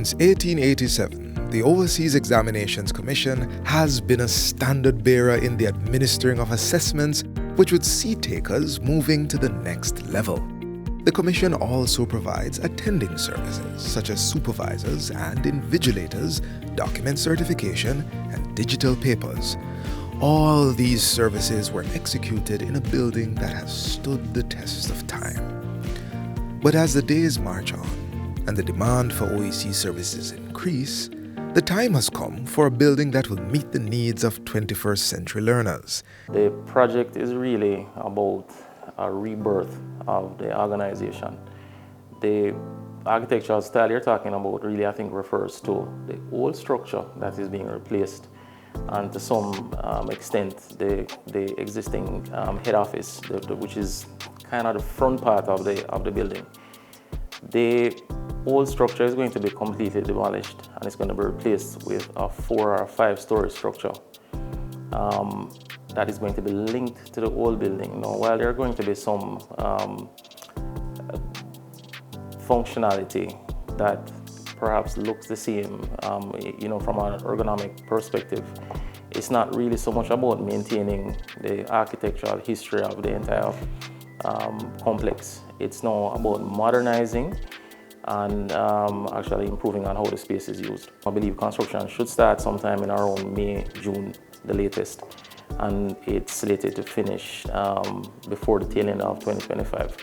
Since 1887, the Overseas Examinations Commission has been a standard bearer in the administering of assessments which would see takers moving to the next level. The Commission also provides attending services such as supervisors and invigilators, document certification, and digital papers. All these services were executed in a building that has stood the test of time. But as the days march on and the demand for OEC services increase, the time has come for a building that will meet the needs of 21st century learners. The project is really about a rebirth of the organization. The architectural style you're talking about really, I think, refers to the old structure that is being replaced, and to some extent the existing head office, which is kind of the front part of the building. The old structure is going to be completely demolished, and it's going to be replaced with a 4 or 5 story structure that is going to be linked to the old building. Now, while there are going to be some functionality that perhaps looks the same, from an ergonomic perspective, it's not really so much about maintaining the architectural history of the entire complex. It's now about modernizing and actually improving on how the space is used. I believe construction should start sometime in around May, June, the latest, and it's slated to finish before the tail end of 2025.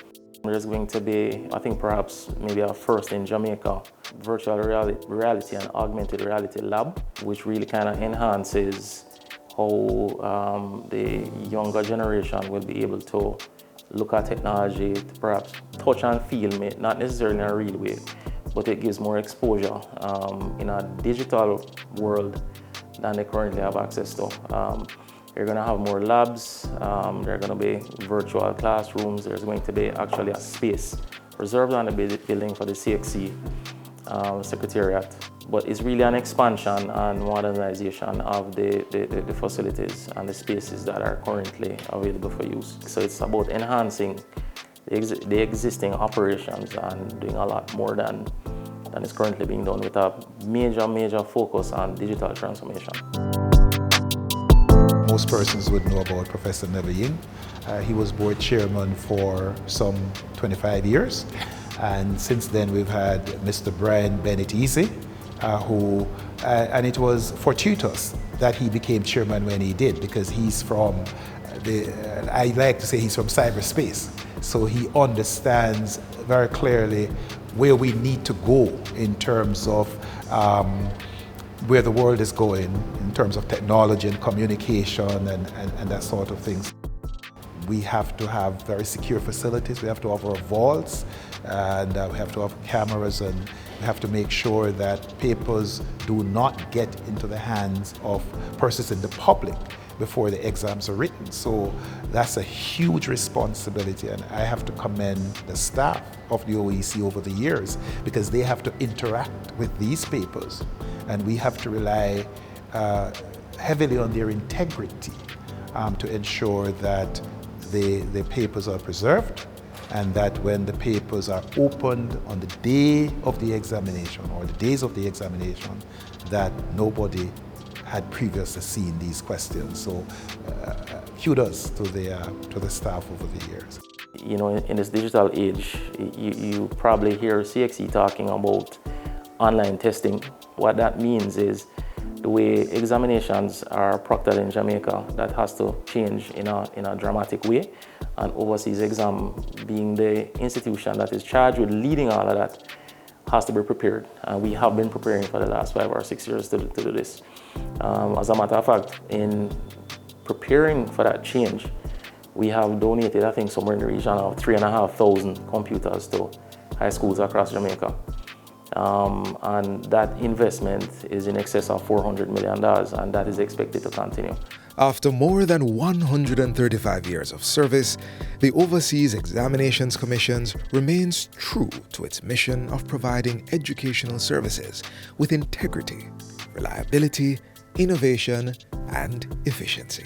There's going to be, I think perhaps maybe a first in Jamaica, virtual reality and augmented reality lab, which really kind of enhances how the younger generation will be able to look at technology, to perhaps touch and feel it, not necessarily in a real way, but it gives more exposure in a digital world than they currently have access to. You're going to have more labs, there are going to be virtual classrooms, there's going to be actually a space reserved on the building for the CXC Secretariat. But it's really an expansion and modernization of the facilities and the spaces that are currently available for use. So it's about enhancing the existing operations and doing a lot more than is currently being done, with a major focus on digital transformation. Most persons would know about Professor Neville Ying. He was board chairman for some 25 years. And since then we've had Mr. Brian Bennett Easy, and it was fortuitous that he became chairman when he did, because he's from I like to say he's from cyberspace. So he understands very clearly where we need to go in terms of where the world is going in terms of technology and communication and that sort of things. We have to have very secure facilities. We have to have our vaults, and we have to have cameras, and we have to make sure that papers do not get into the hands of persons in the public before the exams are written. So that's a huge responsibility, and I have to commend the staff of the OEC over the years, because they have to interact with these papers, and we have to rely heavily on their integrity to ensure that the papers are preserved, and that when the papers are opened on the day of the examination or the days of the examination, that nobody had previously seen these questions. So kudos to the staff over the years. You know, in this digital age, you probably hear CXC talking about online testing. What that means is the way examinations are proctored in Jamaica, that has to change in a dramatic way. And overseas exam, being the institution that is charged with leading all of that, has to be prepared. And we have been preparing for the last 5 or 6 years to do this. As a matter of fact, in preparing for that change, we have donated, I think, somewhere in the region of 3,500 computers to high schools across Jamaica. And that investment is in excess of $400 million, and that is expected to continue. After more than 135 years of service, the Overseas Examinations Commission remains true to its mission of providing educational services with integrity, reliability, innovation, and efficiency.